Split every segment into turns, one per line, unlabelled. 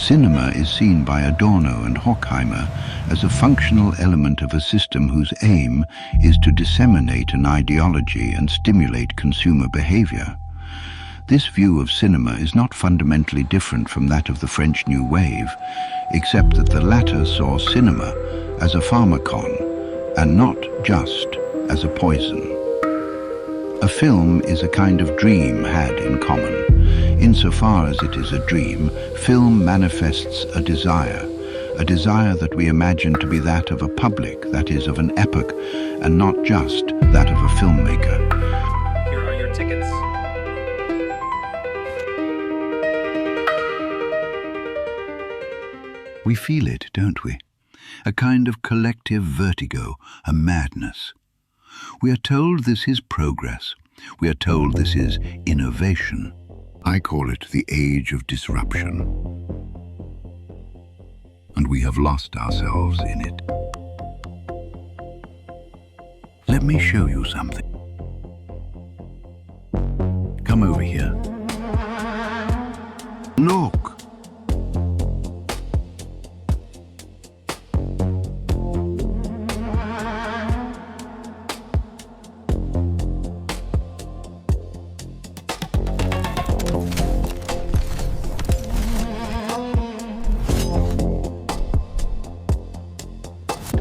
Cinema is seen by Adorno and Horkheimer as a functional element of a system whose aim is to disseminate an ideology and stimulate consumer behavior. This view of cinema is not fundamentally different from that of the French New Wave, except that the latter saw cinema as a pharmakon and not just as a poison. A film is a kind of dream had in common. Insofar as it is a dream, film manifests a desire that we imagine to be that of a public, that is, of an epoch, and not just that of a filmmaker.
Here are your tickets.
We feel it, don't we? A kind of collective vertigo, a madness. We are told this is progress. We are told this is innovation. I call it the age of disruption. And we have lost ourselves in it. Let me show you something. Come over here. Look.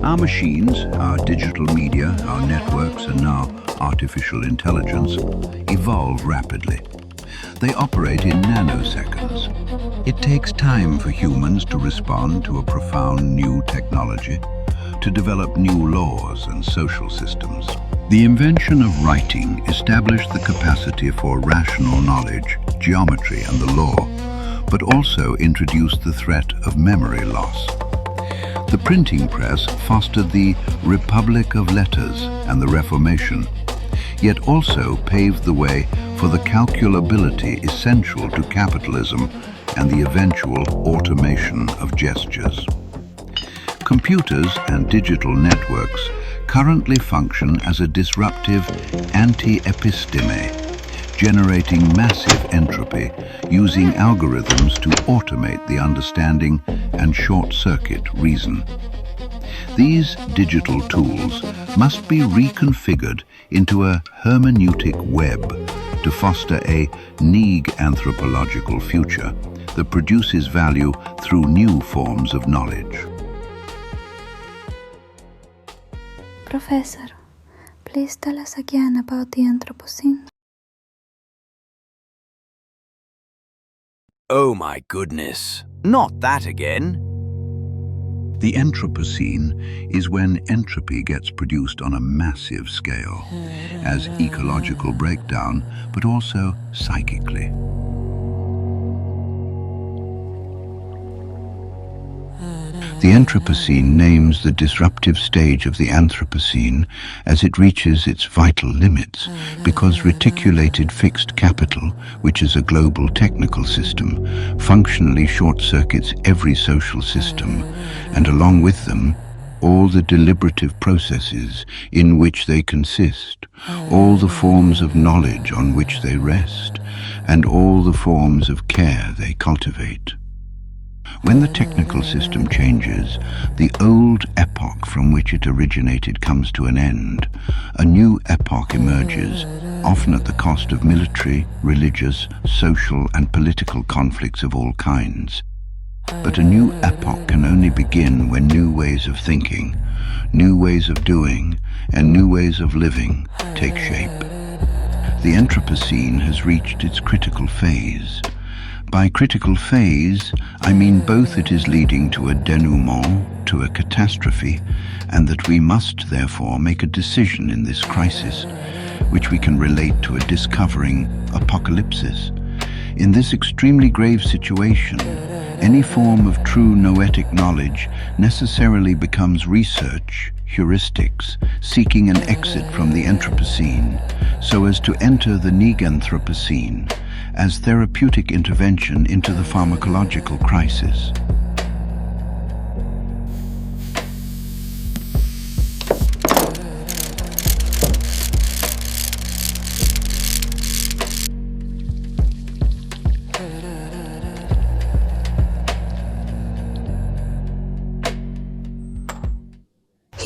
Our machines, our digital media, our networks, and now artificial intelligence evolve rapidly. They operate in nanoseconds. It takes time for humans to respond to a profound new technology, to develop new laws and social systems. The invention of writing established the capacity for rational knowledge, geometry, and the law, but also introduced the threat of memory loss. The printing press fostered the Republic of Letters and the Reformation, yet also paved the way for the calculability essential to capitalism and the eventual automation of gestures. Computers and digital networks currently function as a disruptive anti-episteme, generating massive entropy using algorithms to automate the understanding and short-circuit reason. These digital tools must be reconfigured into a hermeneutic web to foster a Neganthropological future that produces value through new forms of knowledge.
Professor, please tell us again about the Anthropocene.
Oh my goodness, not that again.
The Anthropocene is when entropy gets produced on a massive scale, as ecological breakdown, but also psychically. The Anthropocene names the disruptive stage of the Anthropocene as it reaches its vital limits, because reticulated fixed capital, which is a global technical system, functionally short-circuits every social system, and along with them, all the deliberative processes in which they consist, all the forms of knowledge on which they rest, and all the forms of care they cultivate. When the technical system changes, the old epoch from which it originated comes to an end. A new epoch emerges, often at the cost of military, religious, social, and political conflicts of all kinds. But a new epoch can only begin when new ways of thinking, new ways of doing, and new ways of living take shape. The Anthropocene has reached its critical phase. By critical phase, I mean both it is leading to a denouement, to a catastrophe, and that we must therefore make a decision in this crisis, which we can relate to a discovering apocalypsis. In this extremely grave situation, any form of true noetic knowledge necessarily becomes research, heuristics, seeking an exit from the Anthropocene, so as to enter the Neganthropocene, as therapeutic intervention into the pharmacological crisis.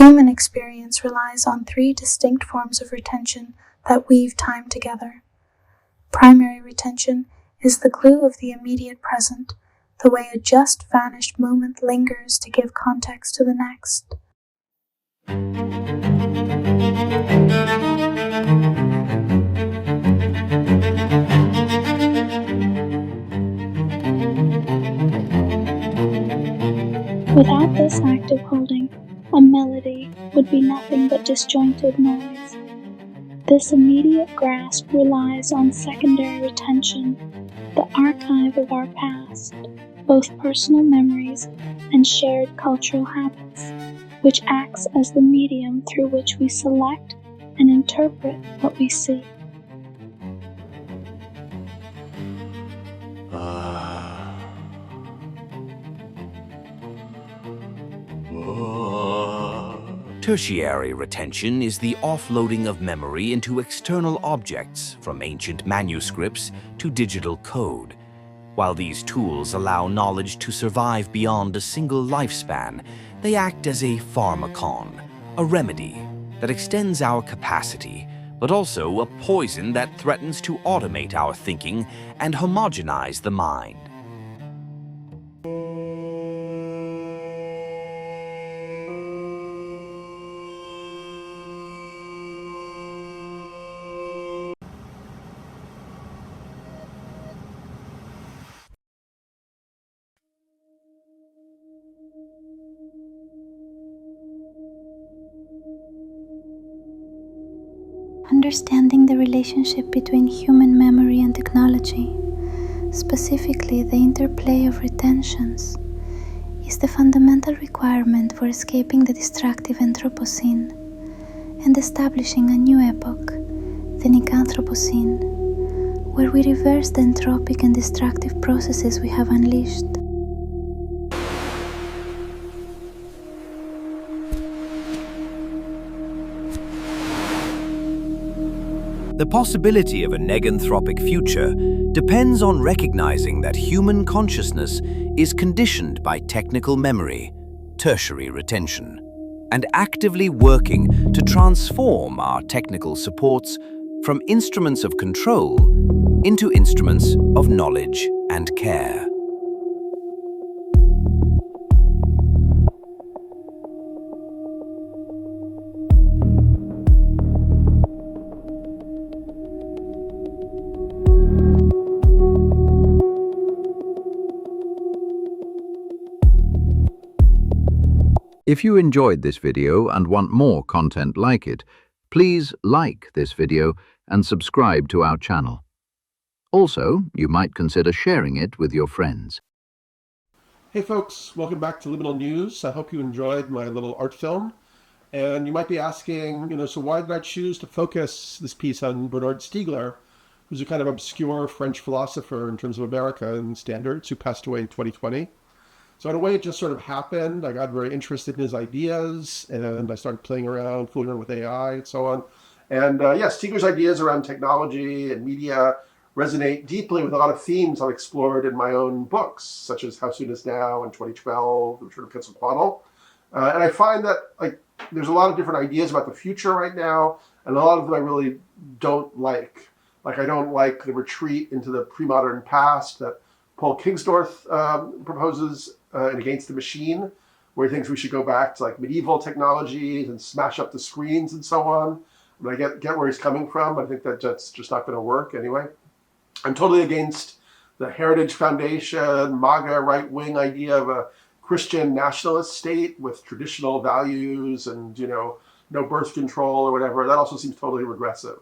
human experience relies on three distinct forms of retention that weave time together. Primary retention is the clue of the immediate present, the way a just vanished moment lingers to give context to the next. Without this active holding, a melody would be nothing but disjointed noise. This immediate grasp relies on secondary retention, the archive of our past, both personal memories and shared cultural habits, which acts as the medium through which we select and interpret what we see.
Tertiary retention is the offloading of memory into external objects, from ancient manuscripts to digital code. While these tools allow knowledge to survive beyond a single lifespan, they act as a pharmakon, a remedy that extends our capacity, but also a poison that threatens to automate our thinking and homogenize the mind.
Understanding the relationship between human memory and technology, specifically the interplay of retentions, is the fundamental requirement for escaping the destructive Anthropocene and establishing a new epoch, the Neganthropocene, where we reverse the entropic and destructive processes we have unleashed.
The possibility of a neganthropic future depends on recognizing that human consciousness is conditioned by technical memory, tertiary retention, and actively working to transform our technical supports from instruments of control into instruments of knowledge and care.
If you enjoyed this video and want more content like it, please like this video and subscribe to our channel. Also, you might consider sharing it with your friends.
Hey folks, welcome back to Liminal News. I hope you enjoyed my little art film. And you might be asking, so why did I choose to focus this piece on Bernard Stiegler, who's a kind of obscure French philosopher in terms of America and standards, who passed away in 2020. So in a way, it just sort of happened. I got very interested in his ideas, and I started playing around, fooling around with AI and so on. And Stiegler's ideas around technology and media resonate deeply with a lot of themes I've explored in my own books, such as How Soon Is Now and 2012, The Return of Quetzalcoatl. And I find that there's a lot of different ideas about the future right now, and a lot of them I really don't like. I don't like the retreat into the pre-modern past that Paul Kingsnorth proposes in Against the Machine, where he thinks we should go back to medieval technologies and smash up the screens and so on. I get where he's coming from. I think that's just not going to work anyway. I'm totally against the Heritage Foundation, MAGA right-wing idea of a Christian nationalist state with traditional values and, no birth control or whatever. That also seems totally regressive.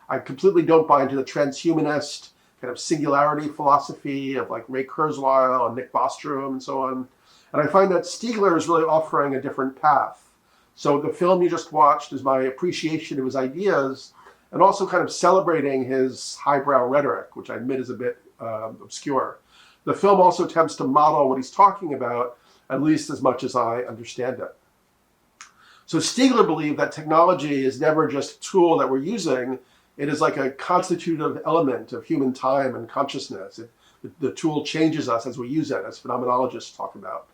I completely don't buy into the transhumanist kind of singularity philosophy of Ray Kurzweil and Nick Bostrom and so on. And I find that Stiegler is really offering a different path. So the film you just watched is my appreciation of his ideas and also kind of celebrating his highbrow rhetoric, which I admit is a bit obscure. The film also attempts to model what he's talking about, at least as much as I understand it. So Stiegler believed that technology is never just a tool that we're using. It is like a constitutive element of human time and consciousness. The tool changes us as we use it, as phenomenologists talk about.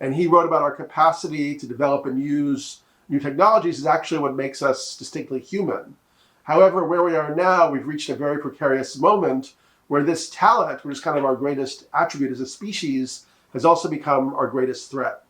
And he wrote about our capacity to develop and use new technologies is actually what makes us distinctly human. However, where we are now, we've reached a very precarious moment where this talent, which is kind of our greatest attribute as a species, has also become our greatest threat.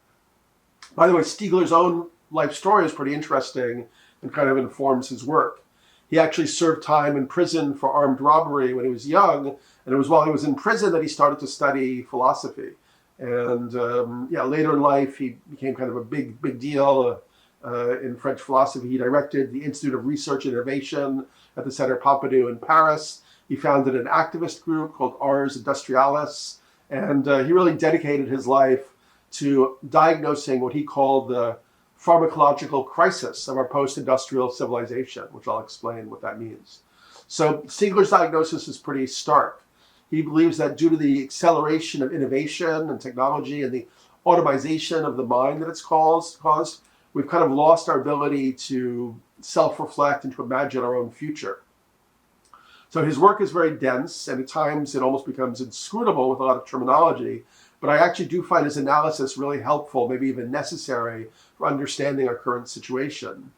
By the way, Stiegler's own life story is pretty interesting and kind of informs his work. He actually served time in prison for armed robbery when he was young, and it was while he was in prison that he started to study philosophy. And later in life, he became kind of a big deal in French philosophy. He directed the Institute of Research and Innovation at the Centre Pompidou in Paris. He founded an activist group called Ars Industrialis, and he really dedicated his life to diagnosing what he called the pharmacological crisis of our post-industrial civilization, which I'll explain what that means. So Stiegler's diagnosis is pretty stark. He believes that due to the acceleration of innovation and technology and the automation of the mind that it's caused, we've kind of lost our ability to self-reflect and to imagine our own future. So his work is very dense, and at times it almost becomes inscrutable with a lot of terminology, but I actually do find his analysis really helpful, maybe even necessary, for understanding our current situation.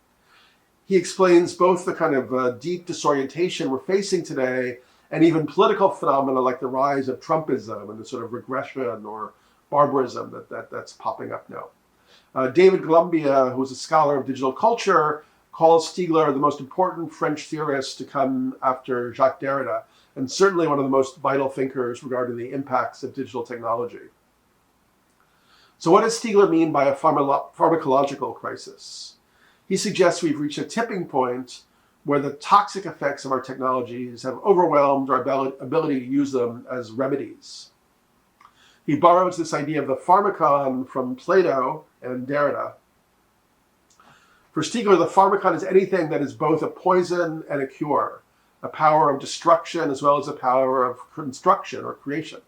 He explains both the kind of deep disorientation we're facing today and even political phenomena like the rise of Trumpism and the sort of regression or barbarism that's popping up now. David Columbia, who is a scholar of digital culture, calls Stiegler the most important French theorist to come after Jacques Derrida, and certainly one of the most vital thinkers regarding the impacts of digital technology. So what does Stiegler mean by a pharmacological crisis? He suggests we've reached a tipping point where the toxic effects of our technologies have overwhelmed our ability to use them as remedies. He borrows this idea of the Pharmakon from Plato and Derrida. For Stiegler, the Pharmakon is anything that is both a poison and a cure, a power of destruction as well as a power of construction or creation.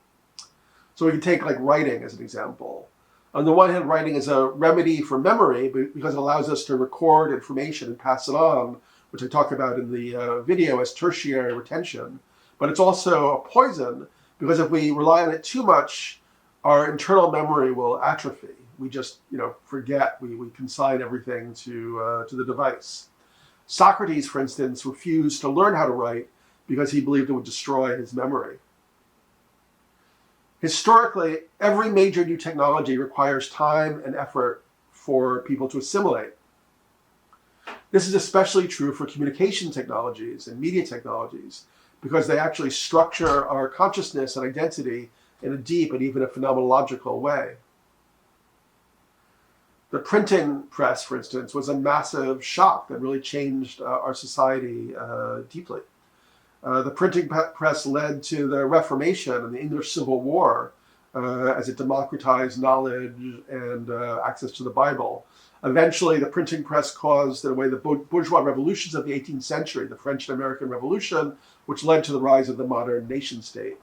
So we can take like writing as an example. On the one hand, writing is a remedy for memory because it allows us to record information and pass it on, which I talk about in the video as tertiary retention. But it's also a poison because if we rely on it too much, our internal memory will atrophy. We just, forget. We consign everything to the device. Socrates, for instance, refused to learn how to write because he believed it would destroy his memory. Historically, every major new technology requires time and effort for people to assimilate. This is especially true for communication technologies and media technologies because they actually structure our consciousness and identity in a deep and even a phenomenological way. The printing press, for instance, was a massive shock that really changed our society deeply. The printing press led to the Reformation and the English Civil War as it democratized knowledge and access to the Bible. Eventually, the printing press caused, in a way, the bourgeois revolutions of the 18th century, the French and American Revolution, which led to the rise of the modern nation state.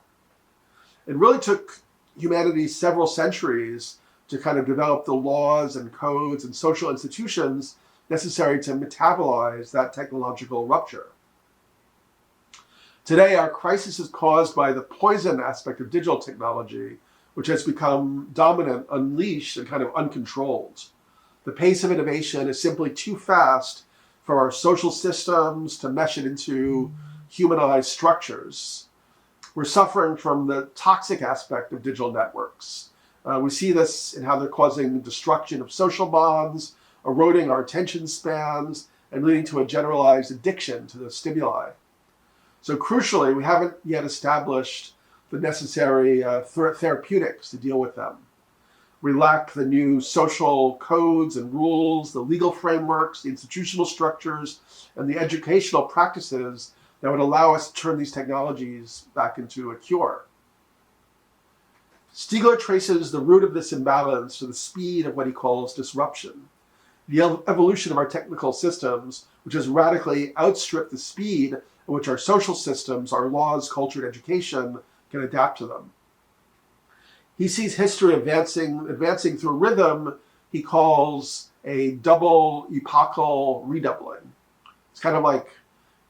It really took humanity several centuries to kind of develop the laws and codes and social institutions necessary to metabolize that technological rupture. Today, our crisis is caused by the poison aspect of digital technology, which has become dominant, unleashed, and kind of uncontrolled. The pace of innovation is simply too fast for our social systems to mesh it into humanized structures. We're suffering from the toxic aspect of digital networks. We see this in how they're causing the destruction of social bonds, eroding our attention spans, and leading to a generalized addiction to the stimuli. So crucially, we haven't yet established the necessary therapeutics to deal with them. We lack the new social codes and rules, the legal frameworks, the institutional structures, and the educational practices that would allow us to turn these technologies back into a cure. Stiegler traces the root of this imbalance to the speed of what he calls disruption, the evolution of our technical systems, which has radically outstripped the speed at which our social systems, our laws, culture, and education can adapt to them. He sees history advancing through rhythm he calls a double epochal redoubling. It's kind of like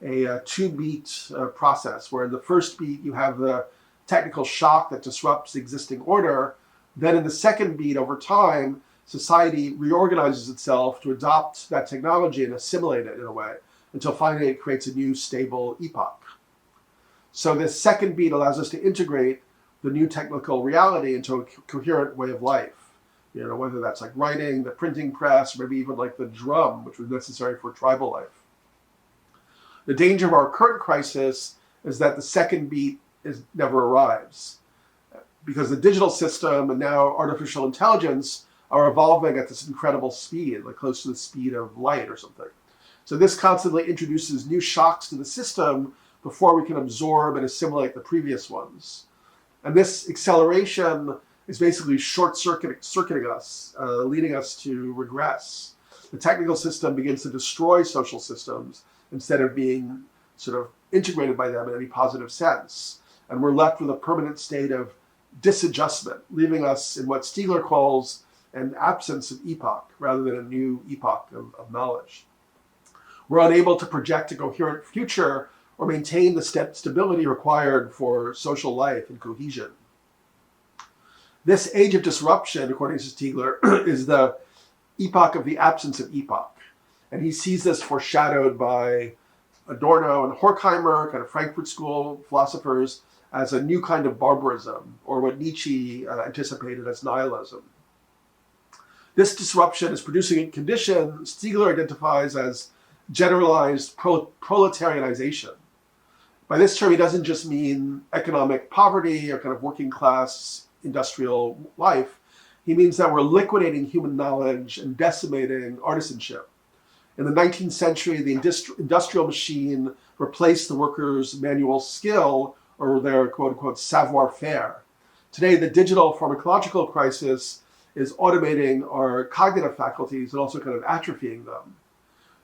a two-beat process, where in the first beat you have the technical shock that disrupts the existing order. Then in the second beat, over time, society reorganizes itself to adopt that technology and assimilate it in a way until finally it creates a new stable epoch. So this second beat allows us to integrate the new technical reality into a coherent way of life. Whether that's like writing, the printing press, or maybe even like the drum, which was necessary for tribal life. The danger of our current crisis is that the second beat never arrives, because the digital system and now artificial intelligence are evolving at this incredible speed, like close to the speed of light or something. So this constantly introduces new shocks to the system before we can absorb and assimilate the previous ones. And this acceleration is basically short-circuiting us, leading us to regress. The technical system begins to destroy social systems instead of being sort of integrated by them in any positive sense. And we're left with a permanent state of disadjustment, leaving us in what Stiegler calls an absence of epoch rather than a new epoch of knowledge. We're unable to project a coherent future or maintain the stability required for social life and cohesion. This age of disruption, according to Stiegler, is the epoch of the absence of epoch. And he sees this foreshadowed by Adorno and Horkheimer, kind of Frankfurt School philosophers, as a new kind of barbarism, or what Nietzsche anticipated as nihilism. This disruption is producing a condition Stiegler identifies as generalized proletarianization. By this term, he doesn't just mean economic poverty or kind of working class industrial life. He means that we're liquidating human knowledge and decimating artisanship. In the 19th century, the industrial machine replaced the worker's manual skill or their quote-unquote savoir-faire. Today, the digital pharmacological crisis is automating our cognitive faculties and also kind of atrophying them.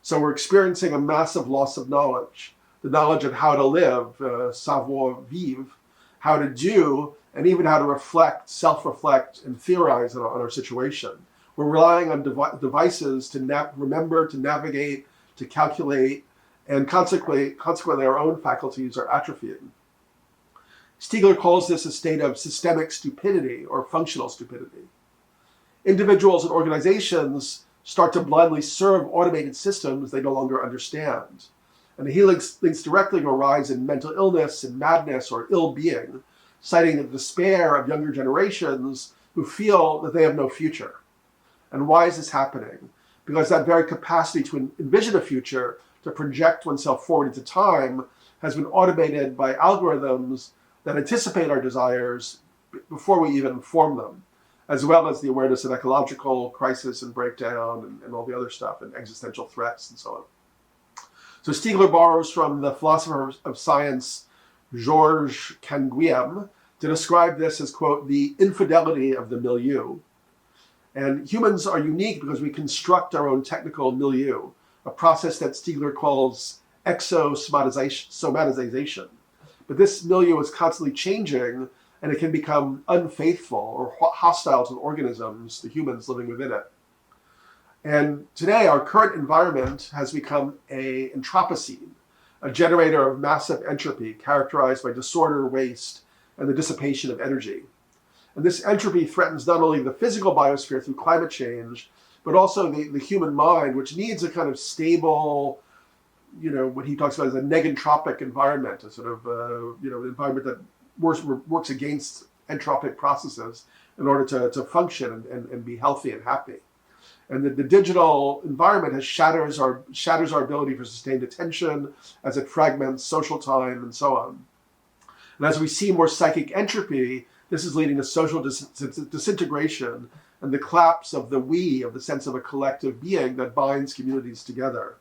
So we're experiencing a massive loss of knowledge, the knowledge of how to live, savoir-vivre, how to do, and even how to reflect, self-reflect, and theorize on our situation. We're relying on devices to remember, to navigate, to calculate, and consequently our own faculties are atrophying. Stiegler calls this a state of systemic stupidity or functional stupidity. Individuals and organizations start to blindly serve automated systems they no longer understand. And the links directly to a rise in mental illness and madness or ill-being, citing the despair of younger generations who feel that they have no future. And why is this happening? Because that very capacity to envision a future, to project oneself forward into time, has been automated by algorithms that anticipate our desires before we even form them, as well as the awareness of ecological crisis and breakdown and all the other stuff, and existential threats and so on. So Stiegler borrows from the philosopher of science Georges Canguilhem to describe this as, quote, the infidelity of the milieu. And humans are unique because we construct our own technical milieu, a process that Stiegler calls exosomatization. But this milieu is constantly changing, and it can become unfaithful or hostile to the organisms, the humans living within it. And today, our current environment has become an Anthropocene, a generator of massive entropy characterized by disorder, waste, and the dissipation of energy. And this entropy threatens not only the physical biosphere through climate change, but also the human mind, which needs a kind of stable, what he talks about as a neganthropic environment, a sort of, an environment that works against entropic processes in order to function and be healthy and happy. And the digital environment shatters our ability for sustained attention as it fragments social time and so on. And as we see more psychic entropy, this is leading to social disintegration and the collapse of the we, of the sense of a collective being that binds communities together.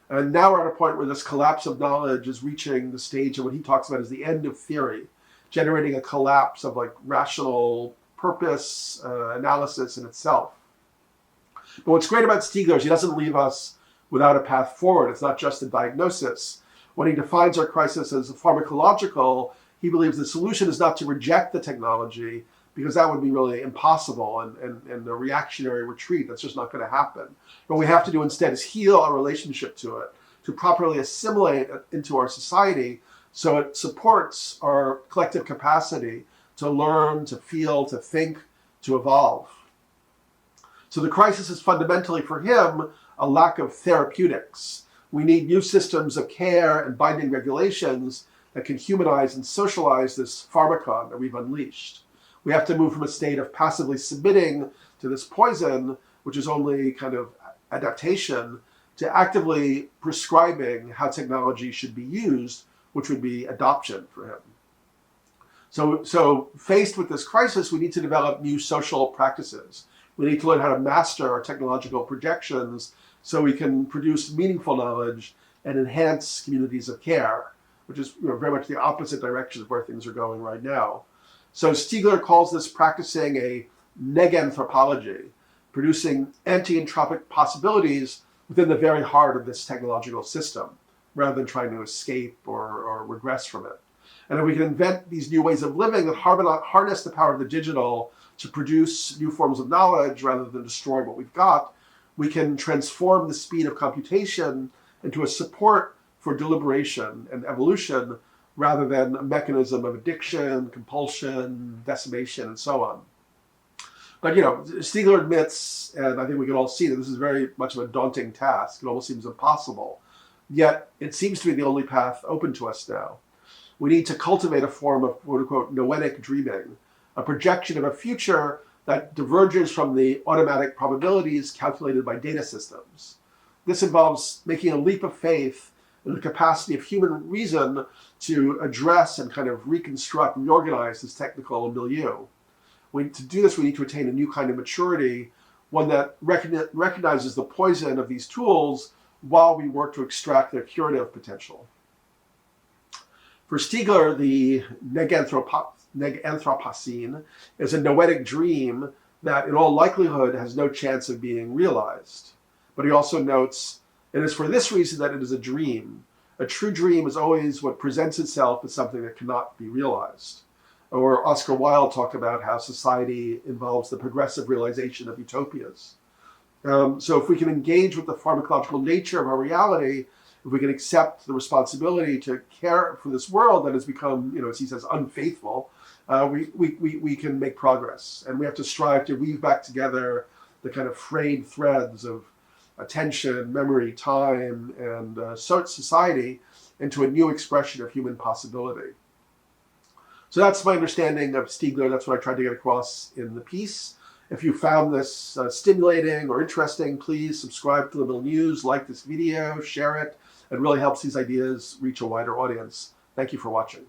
And now we're at a point where this collapse of knowledge is reaching the stage of what he talks about as the end of theory, generating a collapse of like rational purpose, analysis in itself. But what's great about Stiegler is he doesn't leave us without a path forward. It's not just a diagnosis. When he defines our crisis as pharmacological, he believes the solution is not to reject the technology, because that would be really impossible and a reactionary retreat. That's just not going to happen. What we have to do instead is heal our relationship to it, to properly assimilate it into our society so it supports our collective capacity to learn, to feel, to think, to evolve. So the crisis is fundamentally for him a lack of therapeutics. We need new systems of care and binding regulations that can humanize and socialize this pharmakon that we've unleashed. We have to move from a state of passively submitting to this poison, which is only kind of adaptation, to actively prescribing how technology should be used, which would be adoption for him. So faced with this crisis, we need to develop new social practices. We need to learn how to master our technological projections so we can produce meaningful knowledge and enhance communities of care, which is very much the opposite direction of where things are going right now. So Stiegler calls this practicing a Neganthropology, producing anti-entropic possibilities within the very heart of this technological system, rather than trying to escape or regress from it. And if we can invent these new ways of living that harness the power of the digital to produce new forms of knowledge rather than destroy what we've got, we can transform the speed of computation into a support for deliberation and evolution rather than a mechanism of addiction, compulsion, decimation, and so on. But Stiegler admits, and I think we can all see that this is very much of a daunting task. It almost seems impossible. Yet it seems to be the only path open to us now. We need to cultivate a form of quote-unquote noetic dreaming, a projection of a future that diverges from the automatic probabilities calculated by data systems. This involves making a leap of faith in the capacity of human reason to address and kind of reconstruct, reorganize this technical milieu. To do this, we need to attain a new kind of maturity, one that recognizes the poison of these tools while we work to extract their curative potential. For Stiegler, the Neganthropocene is a noetic dream that in all likelihood has no chance of being realized. But he also notes, it is for this reason that it is a dream. A true dream is always what presents itself as something that cannot be realized. Or Oscar Wilde talked about how society involves the progressive realization of utopias. So if we can engage with the pharmacological nature of our reality, if we can accept the responsibility to care for this world that has become, as he says, unfaithful, we can make progress. And we have to strive to weave back together the kind of frayed threads of attention, memory, time, and society into a new expression of human possibility. So that's my understanding of Stiegler. That's what I tried to get across in the piece. If you found this stimulating or interesting, please subscribe to Liminal News, like this video, share it. It really helps these ideas reach a wider audience. Thank you for watching.